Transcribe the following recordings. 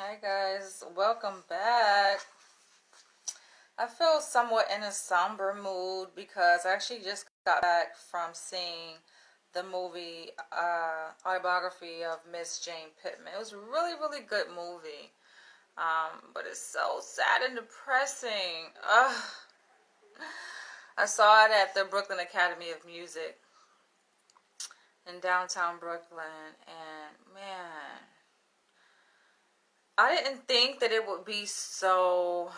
Hi guys, welcome back. I feel somewhat in a somber mood because I actually just got back from seeing the movie Autobiography of Miss Jane Pittman. It was a really good movie, but it's so sad and depressing. I saw it at the Brooklyn Academy of Music in downtown Brooklyn, and man, I didn't think that it would be so.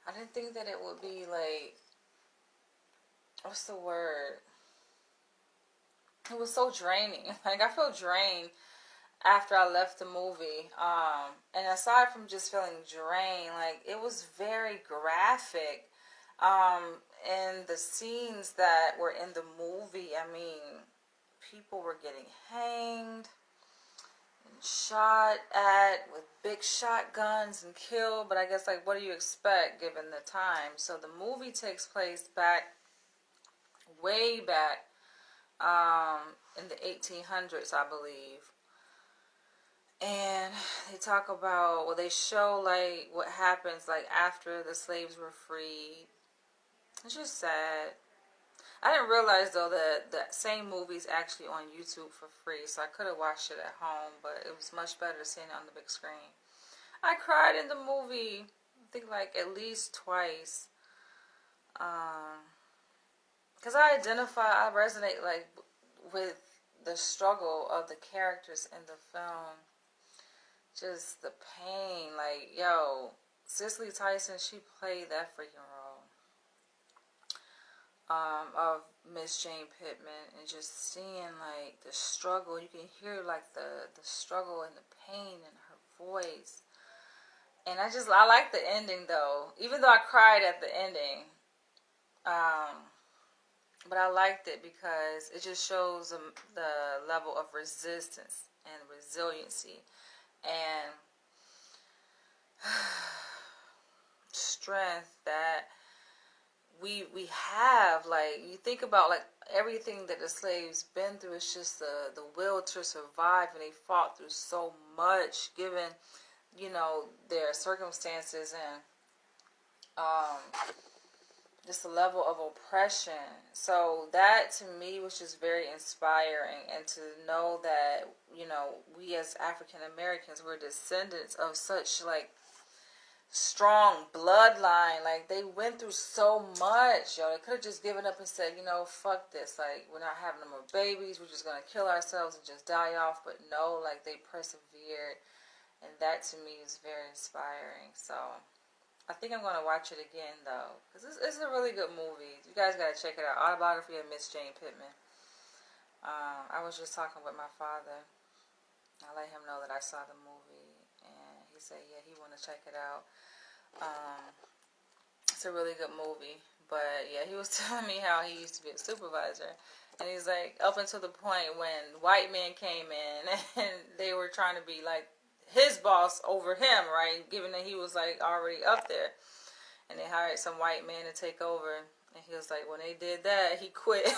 I didn't think that it would be like, what's the word? It was so draining. Like, I feel drained after I left the movie. And aside from just feeling drained, like, it was very graphic. And the scenes that were in the movie, I mean, people were getting hanged and shot at with big shotguns and killed. But I guess, like, what do you expect given the time? So the movie takes place way back in the 1800s, I believe. And they talk about, well, they show like what happens like after the slaves were freed. It's just sad. I didn't realize though that the same movie's actually on YouTube for free, so I could have watched it at home, but it was much better seeing it on the big screen. I cried in the movie, I think like at least twice. Because I resonate like with the struggle of the characters in the film. Just the pain, like, yo, Cicely Tyson, she played that freaking role of Miss Jane Pittman, and just seeing like the struggle, you can hear like the struggle and the pain in her voice. And I like the ending though, even though I cried at the ending. But I liked it because it just shows the level of resistance and resiliency and strength that we have. Like, you think about like everything that the slaves been through. It's just the will to survive, and they fought through so much given, their circumstances and just the level of oppression. So that to me was just very inspiring, and to know that, we as African Americans were descendants of such like strong bloodline. Like, they went through so much, yo. They could have just given up and said, fuck this, like, we're not having no more babies, we're just gonna kill ourselves and just die off. But no, like, they persevered, and that to me is very inspiring. So I think I'm gonna watch it again though, because it's a really good movie. You guys gotta check it out. Autobiography of Miss Jane Pittman. I was just talking with my father. I let him know that I saw the movie, and he said, yeah, he want to check it out. It's a really good movie. But yeah, he was telling me how he used to be a supervisor, and he's like, up until the point when white men came in and they were trying to be like his boss over him, right? Given that he was like already up there, and they hired some white man to take over, and he was like, when they did that, he quit.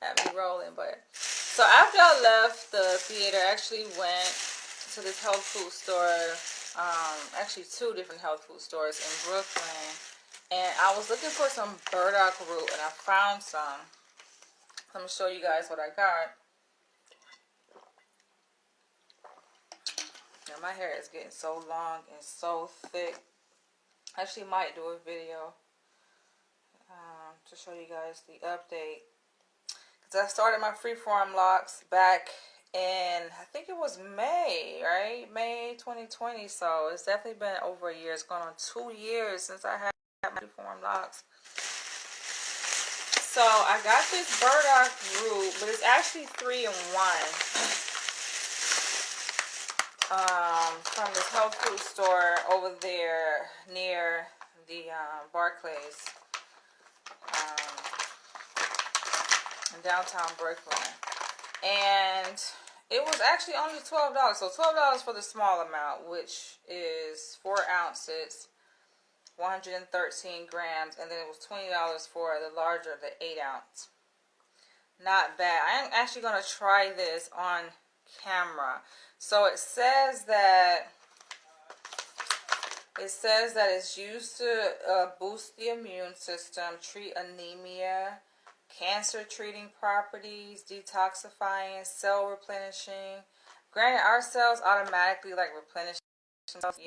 Had me rolling. But so after I left the theater, I actually went to this health food store. Actually two different health food stores in Brooklyn, and I was looking for some burdock root, and I found some. Let me show you guys what I got. Now, my hair is getting so long and so thick. I actually might do a video to show you guys the update, because I started my freeform locks back in, I think it was May, right? May 2020. So it's definitely been over a year. It's gone on 2 years since I had my freeform locks. So I got this burdock root, but it's actually 3 in 1. From this health food store over there near the Barclays in downtown Brooklyn. And it was actually only $12. So $12 for the small amount, which is 4 ounces. 113 grams, and then it was $20 for the larger, the 8 ounce. Not bad. I am actually going to try this on camera. So it says that it's used to boost the immune system, treat anemia, cancer treating properties, detoxifying, cell replenishing. Granted, our cells automatically like replenish themselves,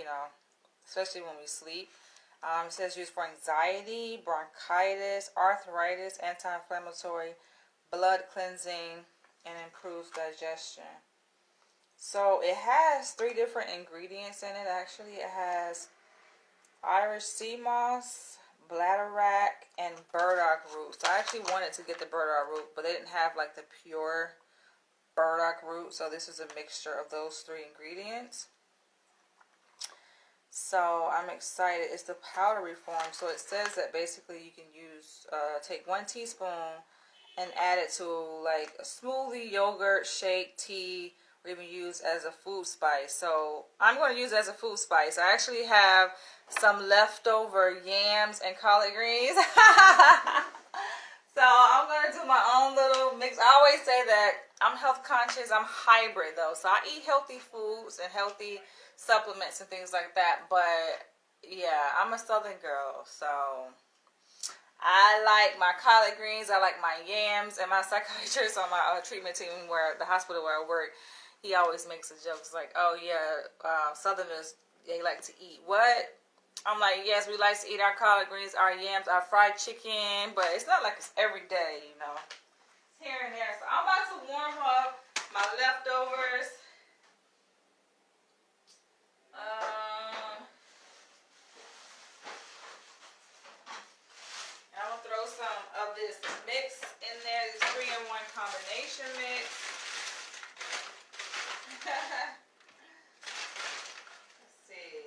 especially when we sleep. It says used for anxiety, bronchitis, arthritis, anti-inflammatory, blood cleansing, and improves digestion. So it has 3 different ingredients in it. Actually, it has Irish sea moss, bladderwrack, and burdock root. So I actually wanted to get the burdock root, but they didn't have like the pure burdock root. So this is a mixture of those 3 ingredients. So I'm excited. It's the powdery form. So it says that basically you can use, take 1 teaspoon and add it to like a smoothie, yogurt, shake, tea, or even use as a food spice. So I'm going to use it as a food spice. I actually have some leftover yams and collard greens. So I'm going to do my own little mix. I always say that I'm health conscious. I'm hybrid though. So I eat healthy foods and healthy supplements and things like that. But yeah, I'm a Southern girl. So I like my collard greens. I like my yams. And my psychiatrist on my treatment team, where the hospital where I work, he always makes a joke. It's like, oh yeah, Southerners, they like to eat what? I'm like, yes, we like to eat our collard greens, our yams, our fried chicken, but it's not like it's every day, It's here and there. So I'm about to warm up my leftovers. And I'm going to throw some of this mix in there, this 3-in-1 combination mix. Let's see.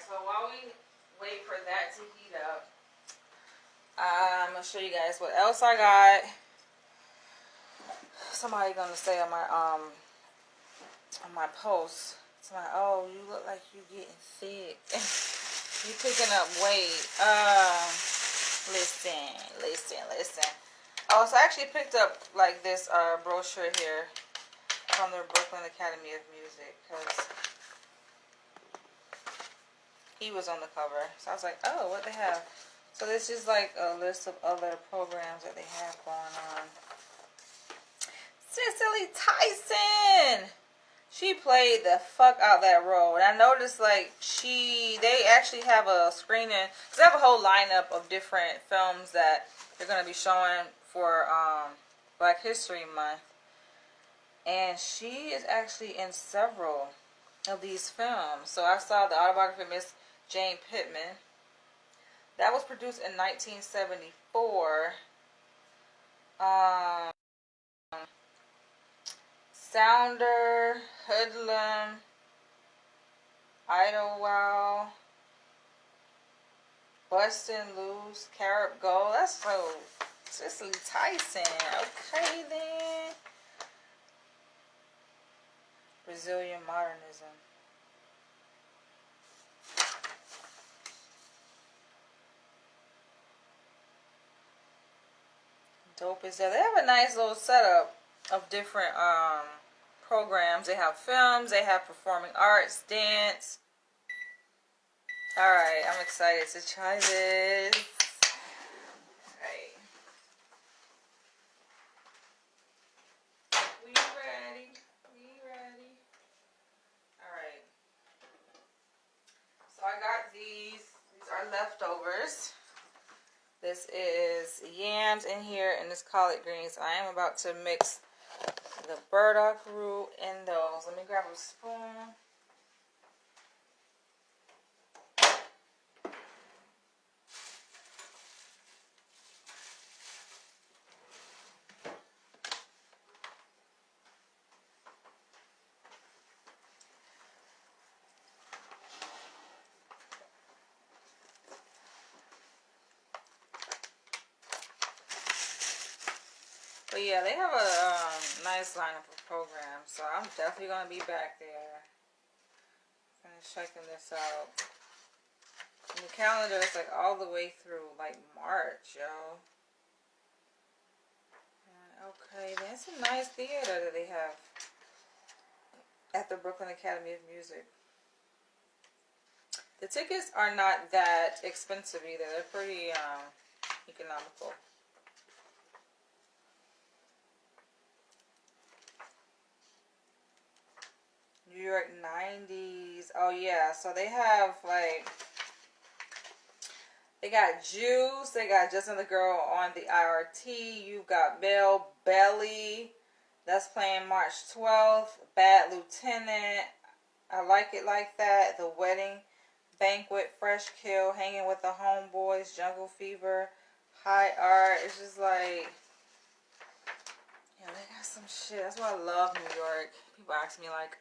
So while we wait for that to heat up, I'm going to show you guys what else I got. Somebody going to say on my post, somebody, oh, you look like you getting thick. You picking up weight. Listen. Oh, so I actually picked up like this brochure here from the Brooklyn Academy of Music, because he was on the cover. So I was like, oh, what they have? So this is like a list of other programs that they have going on. Cicely Tyson! She played the fuck out that role. And I noticed like they actually have a screening. Because they have a whole lineup of different films that they're going to be showing for Black History Month. And she is actually in several of these films. So I saw the autobiography of Miss Jane Pittman. That was produced in 1974. Sounder, Hoodlum, Idlewild, Bustin' Loose, Carrot Gold. That's so Cicely Tyson. Okay then. Brazilian Modernism. Dope is that. They have a nice little setup of different programs. They have films, they have performing arts, dance. Alright, I'm excited to try this. Alright. We ready. Alright. So I got these. These are leftovers. This is yams in here and this collard greens. I am about to mix the burdock root in those. Let me grab a spoon. But yeah, they have a nice lineup of programs, so I'm definitely gonna be back there. Finish checking this out. And the calendar is like all the way through like March, yo. Okay, that's a nice theater that they have at the Brooklyn Academy of Music. The tickets are not that expensive either. They're pretty economical. New York 90s. Oh yeah, so they have like, they got Juice, they got Just Another Girl on the IRT. You've got Belle Belly, that's playing March 12th. Bad Lieutenant, I Like It Like That. The Wedding Banquet, Fresh Kill, Hanging with the Homeboys, Jungle Fever, High Art. It's just like, yeah, they got some shit. That's why I love New York. People ask me like,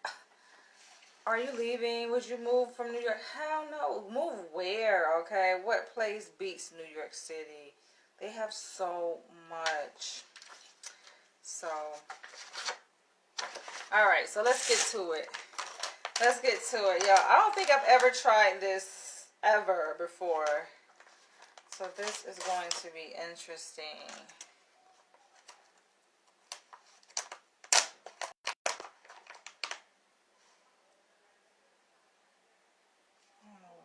are you leaving? Would you move from New York? Hell no. Move where, okay? What place beats New York City? They have so much. So, alright, so let's get to it. Let's get to it. Yo, I don't think I've ever tried this ever before. So this is going to be interesting.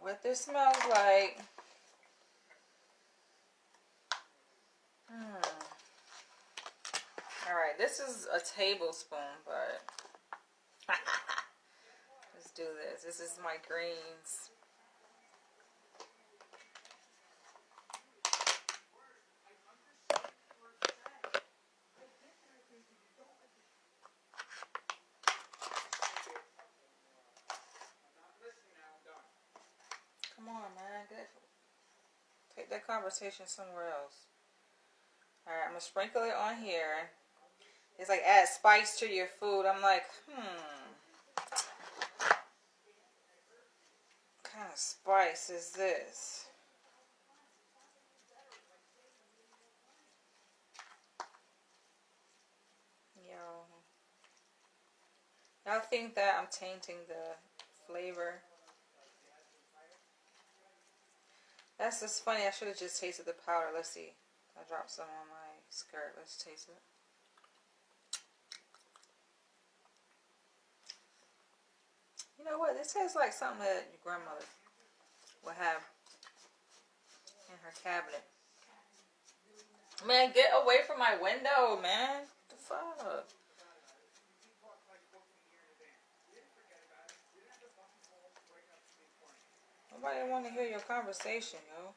What this smells like. Alright, this is a tablespoon, but let's do this. This is my greens. Come on, man. Take that conversation somewhere else. Alright, I'm going to sprinkle it on here. It's like add spice to your food. I'm like, what kind of spice is this? Yo. Y'all think that I'm tainting the flavor? That's just funny. I should have just tasted the powder. Let's see. I dropped some on my skirt. Let's taste it. You know what? This tastes like something that your grandmother would have in her cabinet. Man, get away from my window, man. What the fuck? Nobody want to hear your conversation, yo.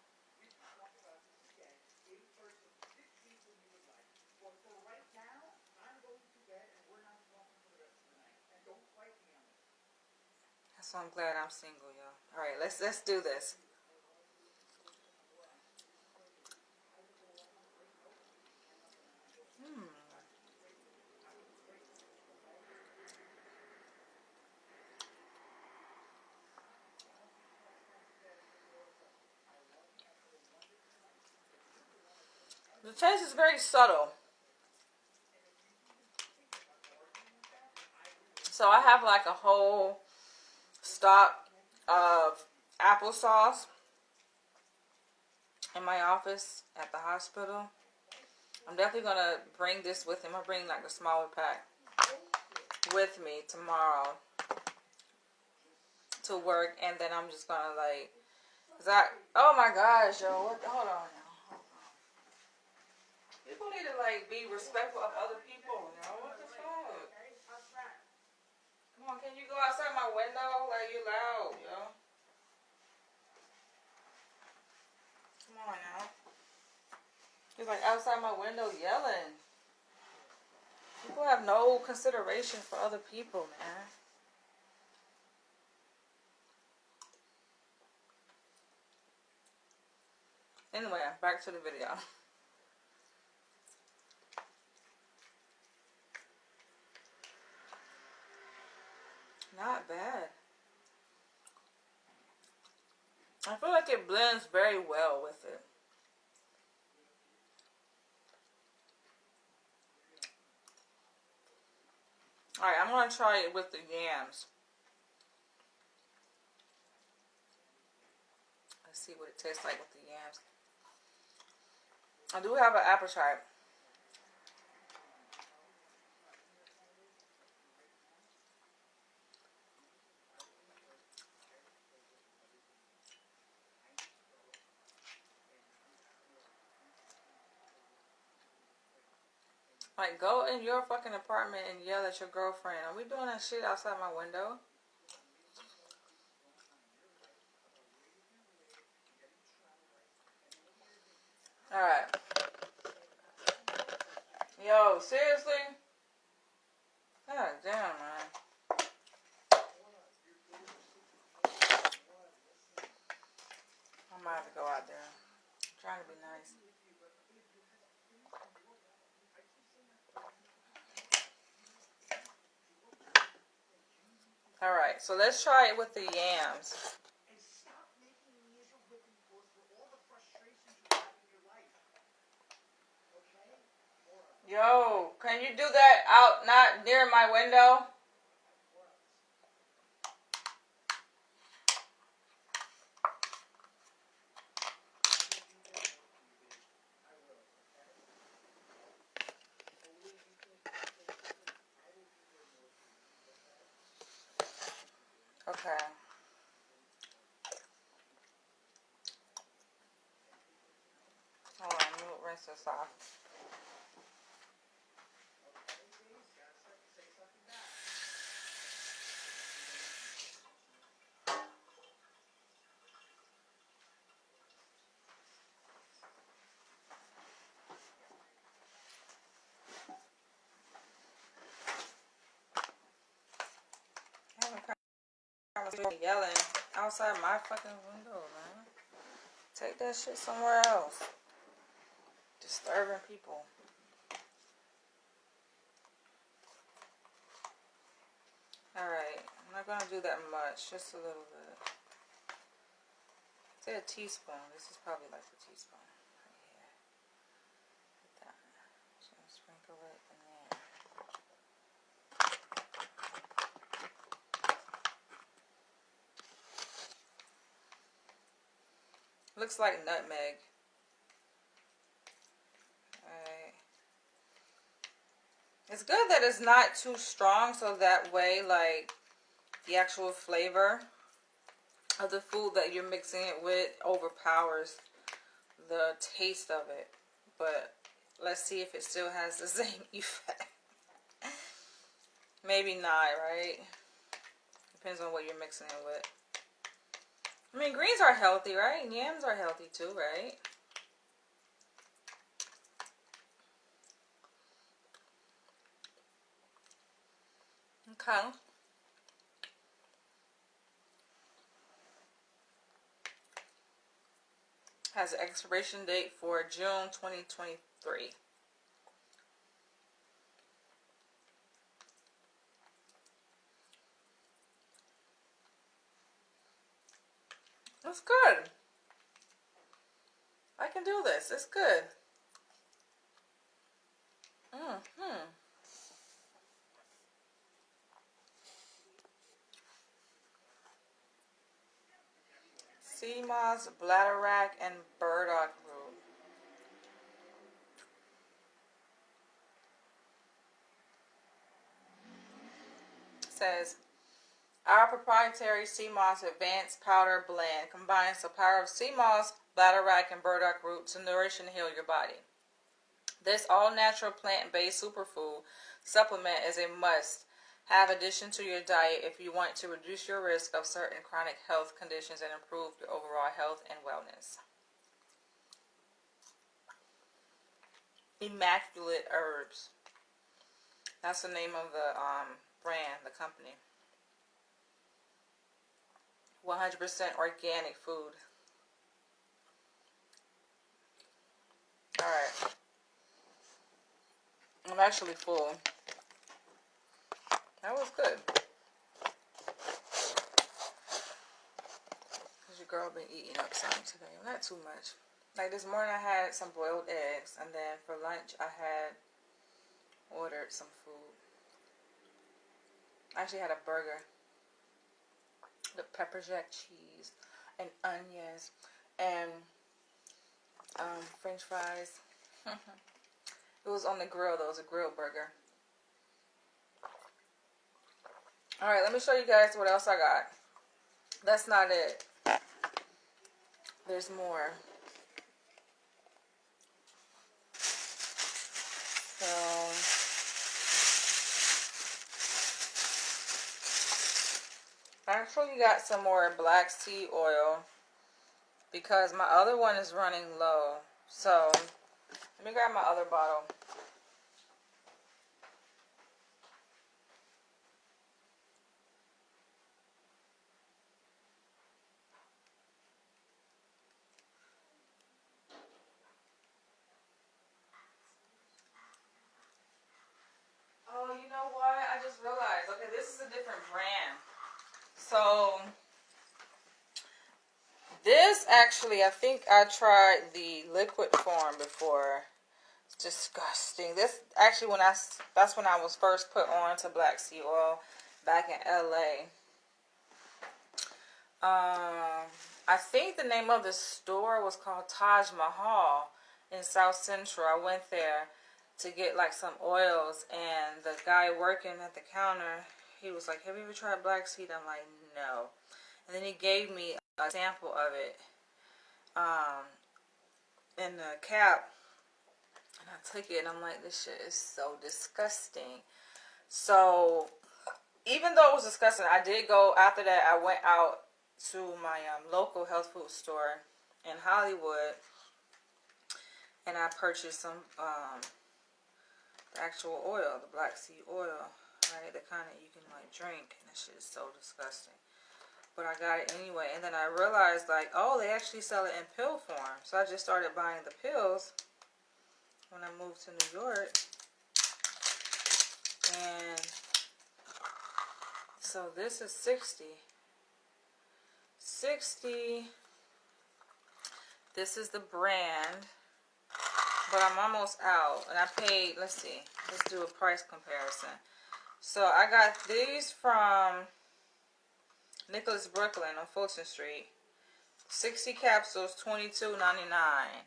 So I'm glad I'm single, y'all. All right, let's do this. The taste is very subtle. So I have like a whole stock of applesauce in my office at the hospital. I'm definitely going to bring this with me. I'm going to bring like a smaller pack with me tomorrow to work. And then I'm just going to like, oh my gosh, yo, hold on now. People need to like be respectful of other people, you know? What the fuck? Come on, can you go outside my window? Like, you loud, yo. Come on now. He's like outside my window yelling. People have no consideration for other people, man. Anyway, back to the video. Not bad. I feel like it blends very well with it. Alright, I'm going to try it with the yams. Let's see what it tastes like with the yams. I do have an appetite. Like, go in your fucking apartment and yell at your girlfriend. Are we doing that shit outside my window? Alright. Yo, seriously? God damn, man. I might have to go out there. I'm trying to be nice. Alright, so let's try it with the yams. Yo, can you do that out, not near my window? Okay. Hold on, let me rinse this off. I'm yelling outside my fucking window, man. Take that shit somewhere else. Disturbing people. Alright, I'm not gonna do that much, just a little bit. Say a teaspoon. This is probably like a teaspoon. Right here. Put that. Just gonna sprinkle it in there. Looks like nutmeg. Alright. It's good that it's not too strong, so that way, like, the actual flavor of the food that you're mixing it with overpowers the taste of it. But let's see if it still has the same effect. Maybe not, right? Depends on what you're mixing it with. I mean, greens are healthy, right? And yams are healthy too, right? Okay. Has an expiration date for June 2023. That's good. I can do this. It's good. Sea moss, bladderwrack, and burdock root. It says, our proprietary sea moss advanced powder blend combines the power of sea moss, bladderwrack, and burdock root to nourish and heal your body. This all-natural plant-based superfood supplement is a must-have addition to your diet if you want to reduce your risk of certain chronic health conditions and improve your overall health and wellness. Immaculate Herbs. That's the name of the brand, the company. 100% organic food. Alright. I'm actually full. That was good. Because your girl been eating up something today. Not too much. Like this morning I had some boiled eggs. And then for lunch I had ordered some food. I actually had a burger. The pepper jack cheese and onions and French fries. It was on the grill though. It was a grilled burger. Alright, let me show you guys what else I got. That's not it. There's more. So I actually got some more black seed oil because my other one is running low. So let me grab my other bottle. Oh, you know what? I just realized. Okay, this is a different brand. So this actually, I think I tried the liquid form before. It's disgusting. This actually, that's when I was first put on to black seed oil back in LA. I think the name of the store was called Taj Mahal in South Central. I went there to get like some oils, and the guy working at the counter, he was like, "Have you ever tried black seed?" I'm like, "No." And then he gave me a sample of it in the cap, and I took it, and I'm like, "This shit is so disgusting." So even though it was disgusting, I did go after that. I went out to my local health food store in Hollywood, and I purchased some the actual oil, the black seed oil, right? The kind that you can like drink, and that shit is so disgusting. But I got it anyway, and then I realized like, oh, they actually sell it in pill form. So I just started buying the pills when I moved to New York, and so this is 60. This is the brand, but I'm almost out, and I paid, let's see, let's do a price comparison. So I got these from Nicholas Brooklyn on Fulton Street. 60 capsules, $22.99.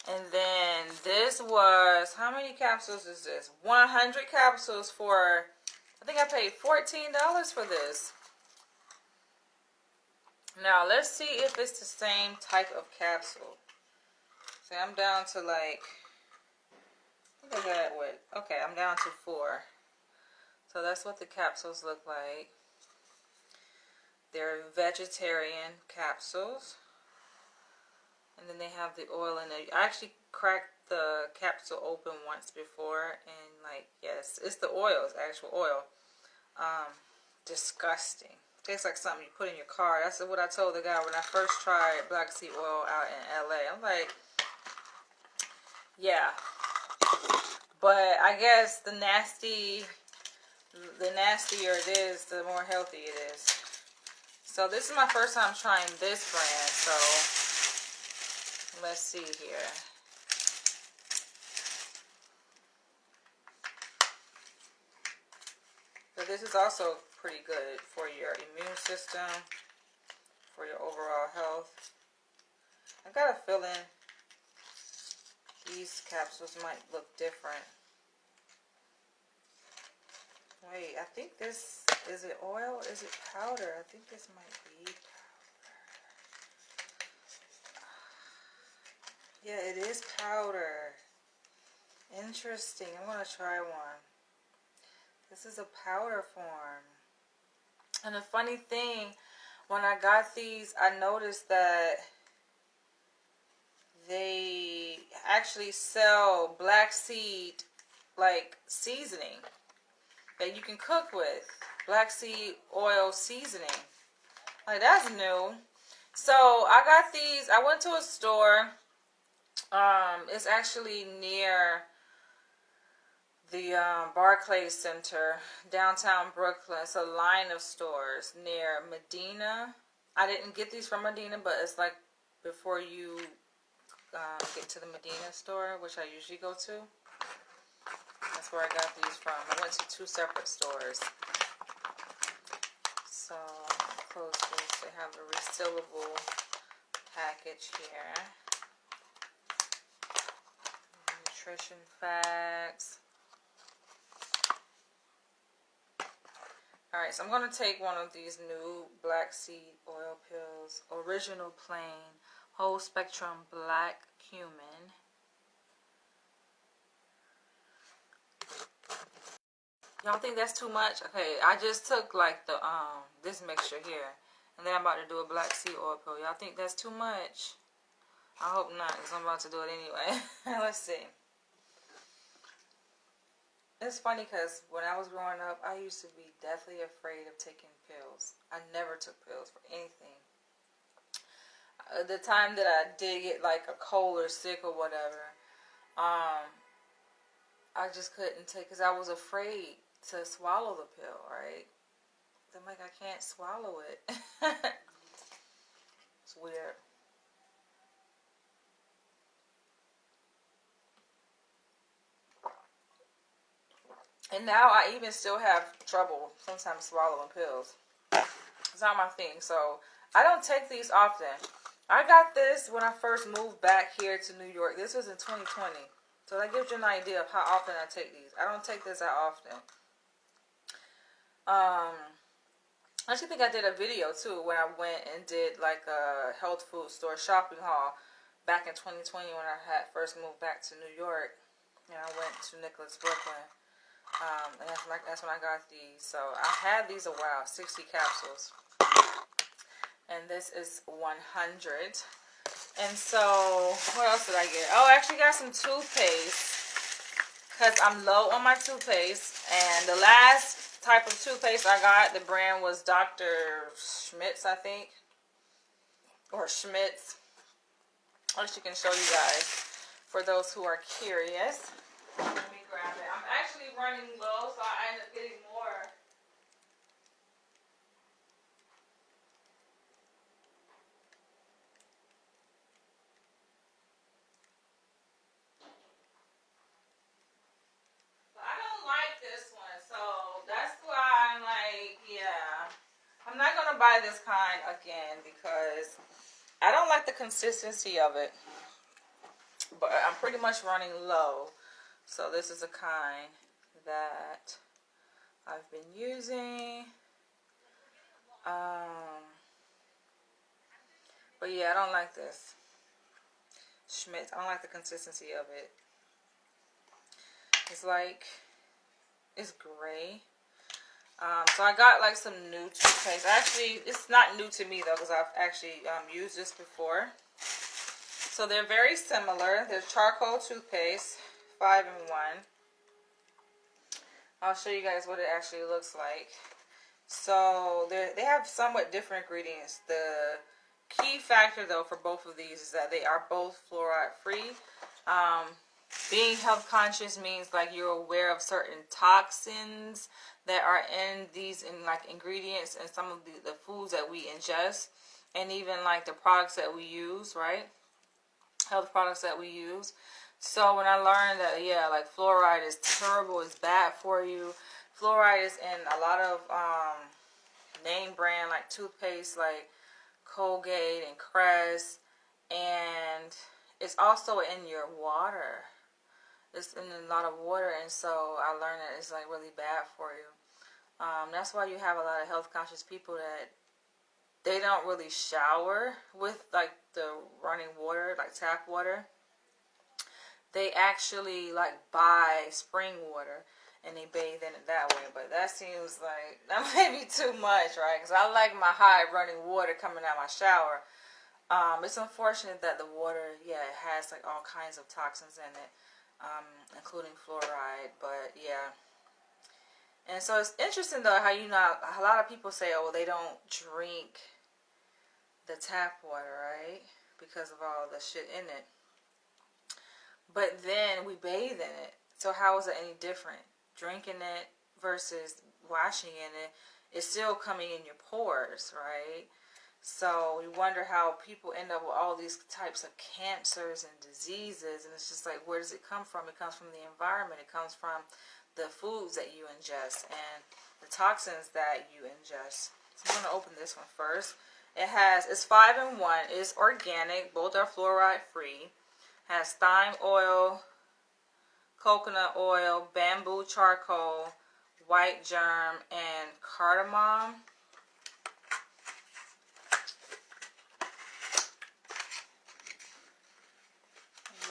And then this was, how many capsules is this? 100 capsules for, I think I paid $14 for this. Now, let's see if it's the same type of capsule. See, I'm down to like, I think I got what? Okay, I'm down to 4. So that's what the capsules look like. They're vegetarian capsules. And then they have the oil in it. I actually cracked the capsule open once before, and like, yes, it's the oil, it's actual oil. Disgusting. Tastes like something you put in your car. That's what I told the guy when I first tried black seed oil out in LA. I'm like, yeah. But I guess the nastier it is, the more healthy it is. So this is my first time trying this brand, so let's see here. But this is also pretty good for your immune system, for your overall health. I got a feeling these capsules might look different. Wait, I think this, is it oil? Is it powder? I think this might be powder. Yeah, it is powder. Interesting. I'm going to try one. This is a powder form. And the funny thing, when I got these, I noticed that they actually sell black seed like seasoning that you can cook with. Black seed oil seasoning. Like, that's new. So I got these. I went to a store. It's actually near the Barclays Center, downtown Brooklyn. It's a line of stores near Medina. I didn't get these from Medina, but it's like before you get to the Medina store, which I usually go to. That's where I got these from. I went to 2 separate stores. So, close this. They have a resealable package here. Nutrition facts. Alright, so I'm going to take one of these new black seed oil pills. Original plain, whole spectrum black cumin. Y'all think that's too much? Okay, I just took like the this mixture here. And then I'm about to do a black seed oil pill. Y'all think that's too much? I hope not, because I'm about to do it anyway. Let's see. It's funny because when I was growing up, I used to be deathly afraid of taking pills. I never took pills for anything. The time that I did get like a cold or sick or whatever, I just couldn't take, because I was afraid to swallow the pill, right? I'm like, I can't swallow it. It's weird. And now I even still have trouble sometimes swallowing pills. It's not my thing. So I don't take these often. I got this when I first moved back here to New York. This was in 2020. So that gives you an idea of how often I take these. I don't take this that often. I actually think I did a video too when I went and did like a health food store shopping haul back in 2020 when I had first moved back to New York. And I went to Nicholas, Brooklyn. And that's when I got these. So I had these a while, 60 capsules. And this is 100. And so, what else did I get? Oh, I actually got some toothpaste. Because I'm low on my toothpaste. And the last type of toothpaste I got, the brand was Dr. Schmidt's, I think. Or Schmidt's. I'll just can show you guys. For those who are curious. Let me grab it. I'm actually running low, so I end up getting more. But I don't like this one, so that's why I'm like, yeah. I'm not going to buy this kind again because I don't like the consistency of it. But I'm pretty much running low. So this is a kind that I've been using. But yeah, I don't like this. Schmidt, I don't like the consistency of it. It's like, it's gray. So I got like some new toothpaste. Actually, it's not new to me though, because I've actually used this before. So they're very similar. They're charcoal toothpaste, 5-in-1. I'll show you guys what it actually looks like. So they have somewhat different ingredients. The key factor though for both of these is that they are both fluoride free. Being health conscious means like you're aware of certain toxins that are in these like ingredients and some of the foods that we ingest, and even like the products that we use, right? Health products that we use. So when I learned that, yeah, like fluoride is terrible, it's bad for you. Fluoride is in a lot of name brand like toothpaste like Colgate and Crest, and it's also in your water. It's in a lot of water, and so I learned that it's like really bad for you. That's why you have a lot of health conscious people that they don't really shower with like the running water, like tap water. They actually like buy spring water and they bathe in it that way. But that seems like, that may be too much, right? Because I like my high running water coming out my shower. It's unfortunate that the water, yeah, it has like all kinds of toxins in it, including fluoride. But yeah. And so it's interesting though how, you know, a lot of people say, oh, well, they don't drink the tap water, right? Because of all the shit in it. But then we bathe in it. So how is it any different? Drinking it versus washing in it is still coming in your pores, right? So you wonder how people end up with all these types of cancers and diseases. And it's just like, where does it come from? It comes from the environment. It comes from the foods that you ingest and the toxins that you ingest. So I'm going to open this one first. It's 5-in-1. It's organic. Both are fluoride free. Has thyme oil, coconut oil, bamboo charcoal, white germ, and cardamom.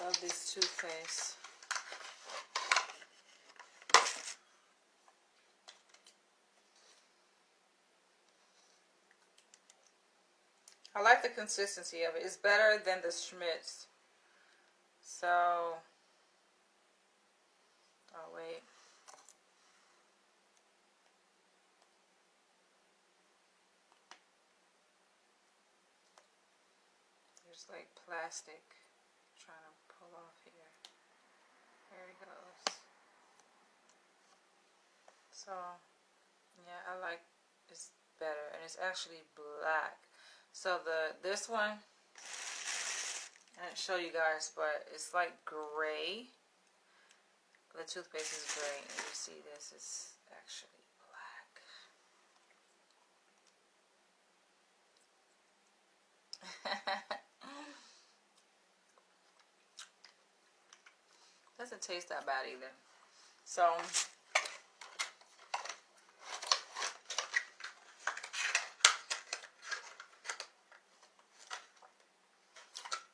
I love this toothpaste. I like the consistency of it. It's better than the Schmidt's. So, oh wait. There's like plastic I'm trying to pull off here. There it goes. So, yeah, I like it's better, and it's actually black. So this one, I didn't show you guys, but it's like gray. The toothpaste is gray, and you see this is actually black. Doesn't taste that bad either. So,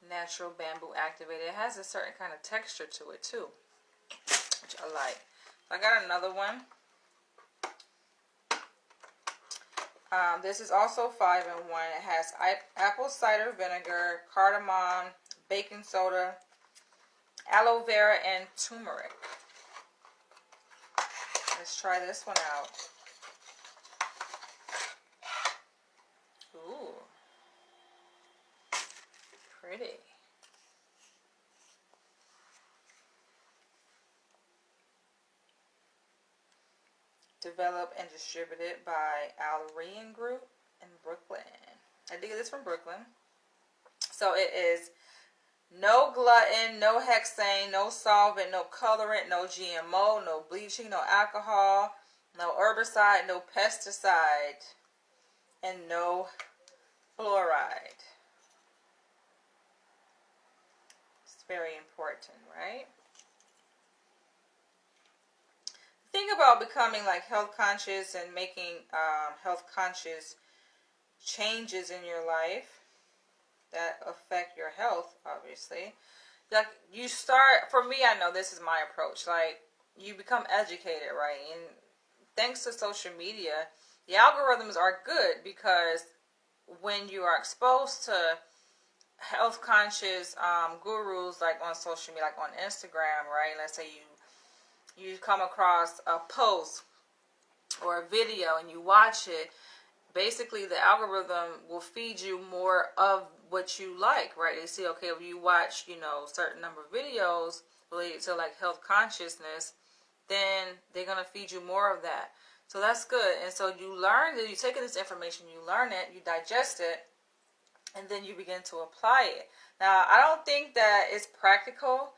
natural bamboo activated. It has a certain kind of texture to it too, which I like. I got another one. This is also 5-in-1. It has apple cider vinegar, cardamom, baking soda, aloe vera, and turmeric. Let's try this one out. Ooh. Pretty. Developed and distributed by Alrian Group in Brooklyn. I did get this from Brooklyn. So it is no gluten, no hexane, no solvent, no colorant, no GMO, no bleaching, no alcohol, no herbicide, no pesticide, and no fluoride. It's very important, right? Think about becoming like health conscious and making health conscious changes in your life that affect your health, obviously. Like you start, for me, I know this is my approach. Like you become educated, right? And thanks to social media, the algorithms are good because when you are exposed to health conscious gurus like on social media, like on Instagram, right? Let's say you come across a post or a video and you watch it, basically the algorithm will feed you more of what you like, right? They see, okay, if you watch, certain number of videos related to like health consciousness, then they're going to feed you more of that. So that's good. And so you learn that you're taking this information, you learn it, you digest it, and then you begin to apply it. Now, I don't think that it's practical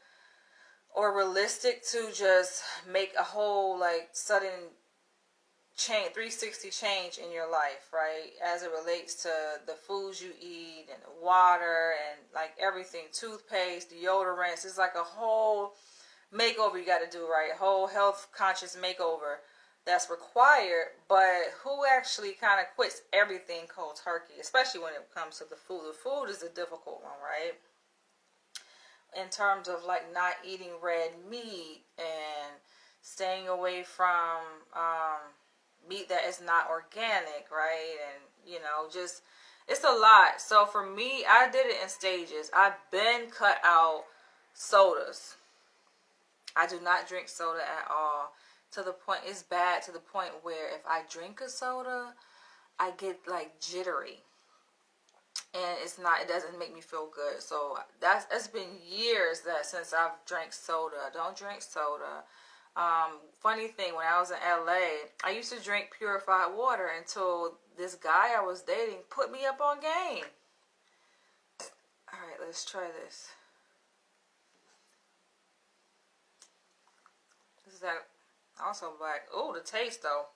or realistic to just make a whole like sudden change, 360 change in your life, right? As it relates to the foods you eat and the water and like everything, toothpaste, deodorants. It's like a whole makeover you got to do, right? Whole health conscious makeover that's required. But who actually kind of quits everything cold turkey, especially when it comes to the food? The food is a difficult one, right? In terms of like not eating red meat and staying away from meat that is not organic, right? And just it's a lot. So for me, I did it in stages. I've been cut out sodas. I do not drink soda at all. To the point, it's bad to the point where if I drink a soda, I get like jittery. And it doesn't make me feel good. So that's been years since I've drank soda. Don't drink soda. Funny thing, when I was in LA, I used to drink purified water until this guy I was dating put me up on game. Alright, let's try this. This is that also black. Oh, the taste though.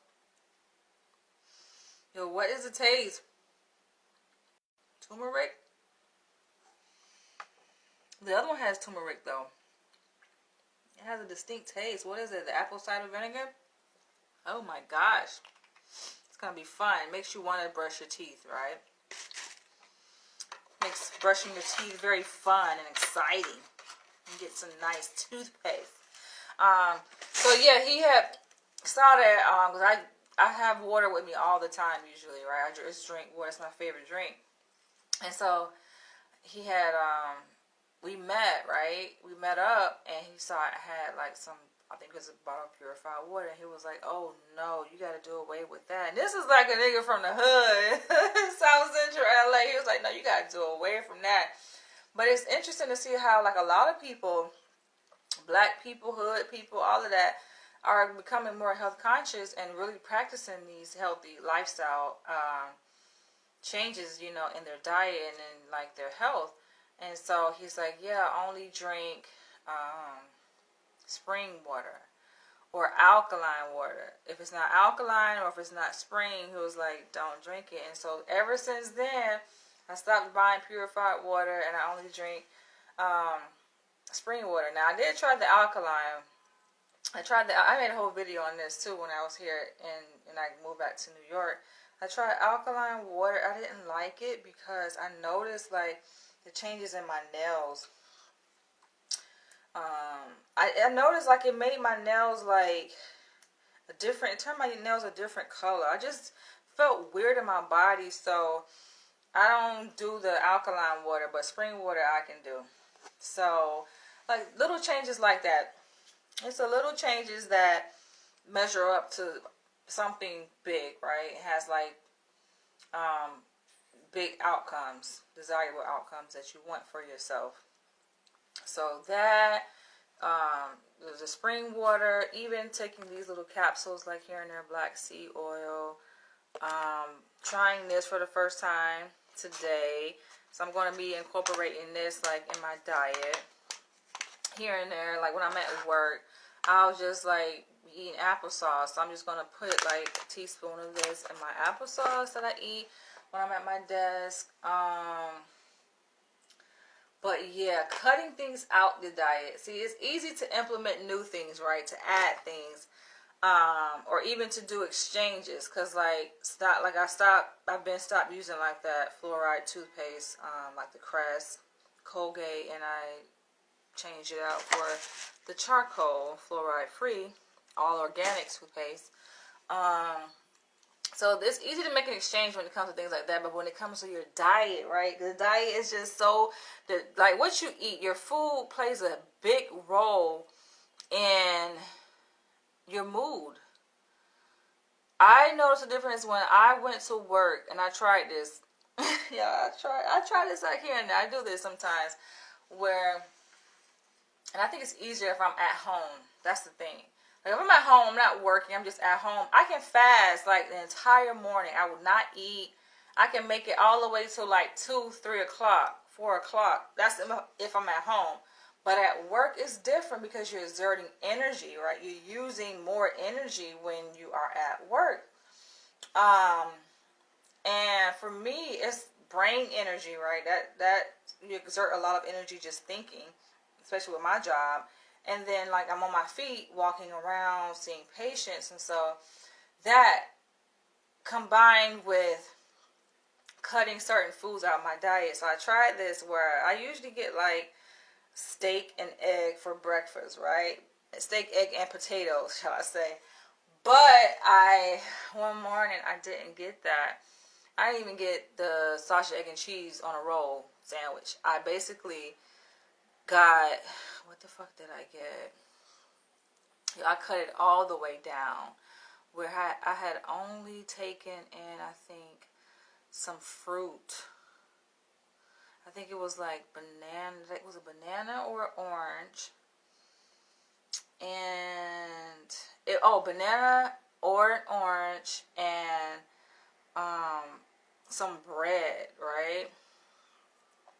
Yo, what is the taste? Turmeric? The other one has turmeric though. It has a distinct taste. What is it? The apple cider vinegar? Oh my gosh. It's gonna be fun. It makes you want to brush your teeth, right? Makes brushing your teeth very fun and exciting. You get some nice toothpaste. So yeah, he had started, because I have water with me all the time usually, right? I just drink water. It's my favorite drink. And so he had, we met, right? We met up, and he saw I had like some, I think it was a bottle of purified water, and he was like, oh no, you got to do away with that. And this is like a nigga from the hood, South Central LA. He was like, no, you got to do away from that. But it's interesting to see how like a lot of people, black people, hood people, all of that, are becoming more health conscious and really practicing these healthy lifestyle changes, you know, in their diet and in like their health. And so he's like, yeah, only drink spring water or alkaline water. If it's not alkaline or if it's not spring, he was like, don't drink it. And so ever since then, I stopped buying purified water and I only drink spring water. Now I did try the alkaline. I made a whole video on this too when I was here and I moved back to New York. I tried alkaline water. I didn't like it because I noticed like the changes in my nails. I noticed like it made my nails like it turned my nails a different color. I just felt weird in my body, so I don't do the alkaline water, but spring water I can do. So like little changes like that. It's a little changes that measure up to something big, right? It has like big outcomes, desirable outcomes that you want for yourself. So that the spring water, even taking these little capsules like here and there, black seed oil. Trying this for the first time today, so I'm going to be incorporating this like in my diet here and there. Like when I'm at work, I'll just like be eating applesauce. So I'm just going to put like a teaspoon of this in my applesauce that I eat when I'm at my desk. But yeah, cutting things out the diet. See, it's easy to implement new things, right? To add things. Or even to do exchanges, because I've been stopped using like that fluoride toothpaste, like the Crest, Colgate, and I changed it out for the charcoal fluoride free, all organic toothpaste. So it's easy to make an exchange when it comes to things like that, but when it comes to your diet, right? The diet is just like what you eat, your food plays a big role in your mood. I noticed a difference when I went to work and I tried this. Yeah, I try this out here and there. I do this sometimes and I think it's easier if I'm at home. That's the thing. Like if I'm at home, I'm not working, I'm just at home. I can fast like the entire morning. I will not eat. I can make it all the way to like 2, 3 o'clock, 4 o'clock. That's if I'm at home. But at work, it's different because you're exerting energy, right? You're using more energy when you are at work. And for me, it's brain energy, right? That you exert a lot of energy just thinking, especially with my job. And then, like, I'm on my feet, walking around, seeing patients. And so that combined with cutting certain foods out of my diet. So I tried this where I usually get, like, steak and egg for breakfast, right? Steak, egg, and potatoes, shall I say. But one morning, I didn't get that. I didn't even get the sausage, egg, and cheese on a roll sandwich. I basically got, what the fuck did I get? I cut it all the way down. Where I had only taken in, I think, some fruit. I think it was like banana. It was a banana or an orange. Banana or an orange and some bread, right?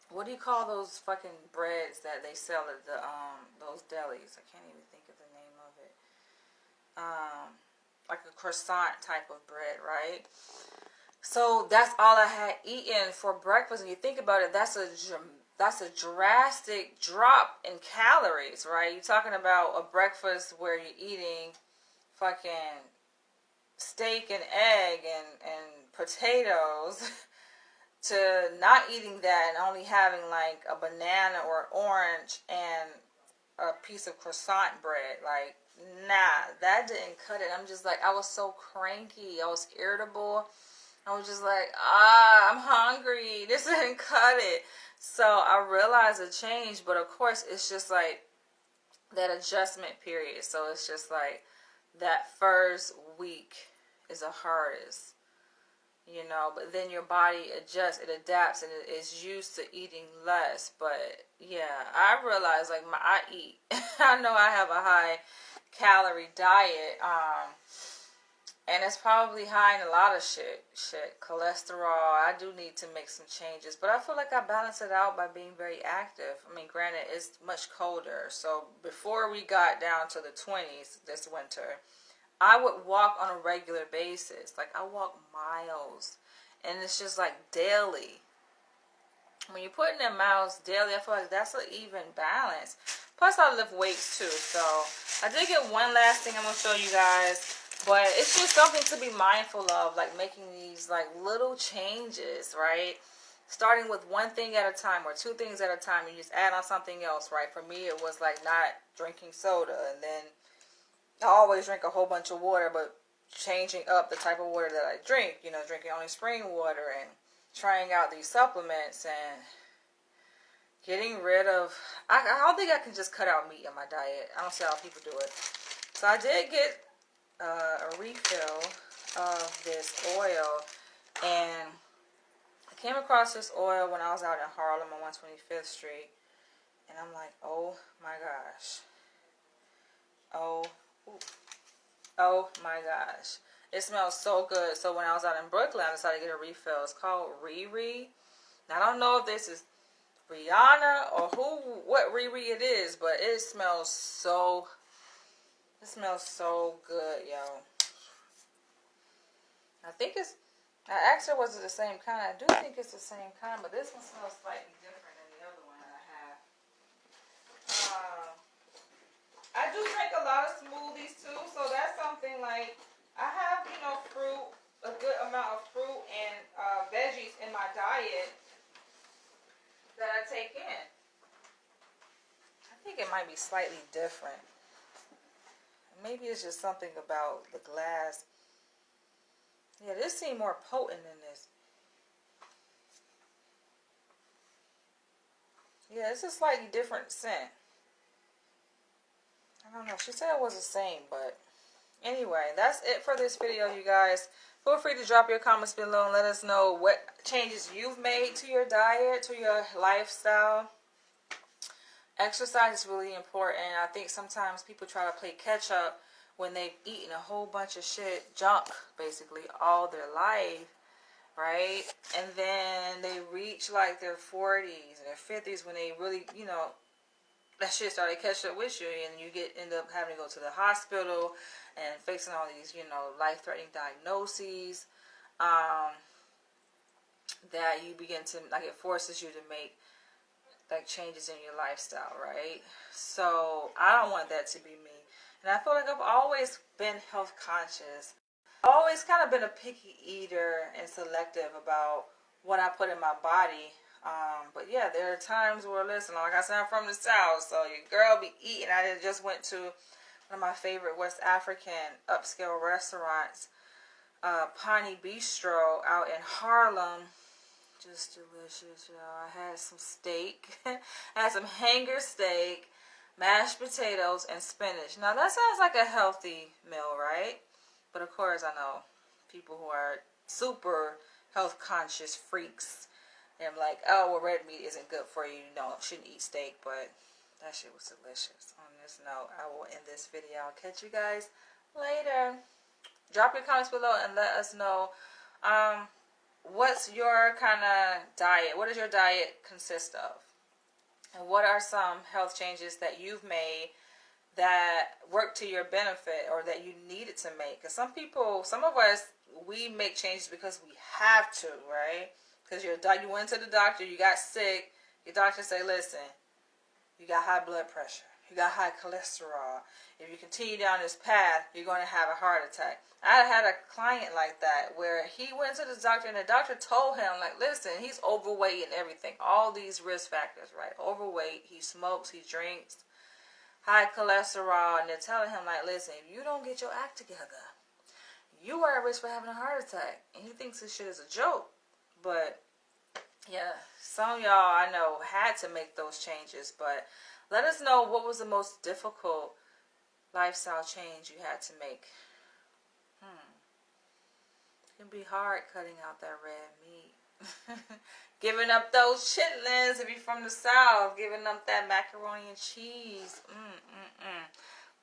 What do you call those fucking breads that they sell at those delis? I can't even think of the name of it. Like a croissant type of bread, right? So that's all I had eaten for breakfast. And you think about it, that's a drastic drop in calories, right? You're talking about a breakfast where you're eating fucking steak and egg and potatoes to not eating that and only having like a banana or an orange and a piece of croissant bread. Like, nah, that didn't cut it. I'm just like, I was so cranky. I was irritable. I was just like, I'm hungry. This didn't cut it. So I realized a change, but of course it's just like that adjustment period. So it's just like that first week is the hardest, but then your body adjusts, it adapts, and it is used to eating less. But yeah, I realize like I eat. I know I have a high calorie diet. And it's probably high in a lot of shit. Cholesterol. I do need to make some changes. But I feel like I balance it out by being very active. I mean, granted, it's much colder. So before we got down to the 20s this winter, I would walk on a regular basis. Like, I walk miles. And it's just like daily. When you're putting in miles daily, I feel like that's an even balance. Plus, I lift weights too. So I did get one last thing I'm going to show you guys. But it's just something to be mindful of, like making these like little changes, right? Starting with one thing at a time or two things at a time, and you just add on something else, right? For me, it was like not drinking soda, and then I always drink a whole bunch of water, but changing up the type of water that I drink, drinking only spring water and trying out these supplements and getting rid of, I don't think I can just cut out meat in my diet. I don't see how people do it. So I did get a refill of this oil, and I came across this oil when I was out in Harlem on 125th Street, and I'm like, oh my gosh, oh my gosh, it smells so good. So when I was out in Brooklyn, I decided to get a refill. It's called Riri. Now, I don't know if this is Rihanna or what Riri it is, but it smells so good, yo. I asked her was it the same kind. I do think it's the same kind, but this one smells slightly different than the other one that I have. I do drink a lot of smoothies too, so that's something like, I have, fruit, a good amount of fruit and veggies in my diet that I take in. I think it might be slightly different. Maybe it's just something about the glass. Yeah, this seems more potent than this. Yeah, it's a slightly different scent. I don't know. She said it was the same, but anyway, that's it for this video, you guys. Feel free to drop your comments below and let us know what changes you've made to your diet, to your lifestyle. Exercise is really important. I think sometimes people try to play catch up when they've eaten a whole bunch of shit, junk, basically, all their life, right? And then they reach like their 40s and their 50s when they really, that shit started catching up with you, and you end up having to go to the hospital and facing all these, life-threatening diagnoses, that you begin to, like, it forces you to make like changes in your lifestyle, right? So I don't want that to be me. And I feel like I've always been health conscious. I've always kind of been a picky eater and selective about what I put in my body. But yeah, there are times where, listen, like I said, I'm from the South, so your girl be eating. I just went to one of my favorite West African upscale restaurants, Pani Bistro out in Harlem. Just delicious, y'all. I had some steak. I had some hanger steak, mashed potatoes, and spinach. Now, that sounds like a healthy meal, right? But, of course, I know people who are super health-conscious freaks. And I'm like, oh, well, red meat isn't good for you. No, shouldn't eat steak. But that shit was delicious. On this note, I will end this video. I'll catch you guys later. Drop your comments below and let us know what's your kind of diet? What does your diet consist of? And what are some health changes that you've made that work to your benefit or that you needed to make? Because some of us, we make changes because we have to, right? Because you went to the doctor, you got sick. Your doctor say, listen, you got high blood pressure. You got high cholesterol. If you continue down this path, you're going to have a heart attack. I had a client like that where he went to the doctor and the doctor told him, like, listen, he's overweight and everything. All these risk factors, right? Overweight, he smokes, he drinks, high cholesterol. And they're telling him, like, listen, if you don't get your act together, you are at risk for having a heart attack. And he thinks this shit is a joke. But, yeah, some of y'all I know had to make those changes. But let us know what was the most difficult lifestyle change you had to make. It can be hard cutting out that red meat. Giving up those chitlins if you're from the South. Giving up that macaroni and cheese.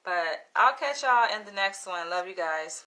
But I'll catch y'all in the next one. Love you guys.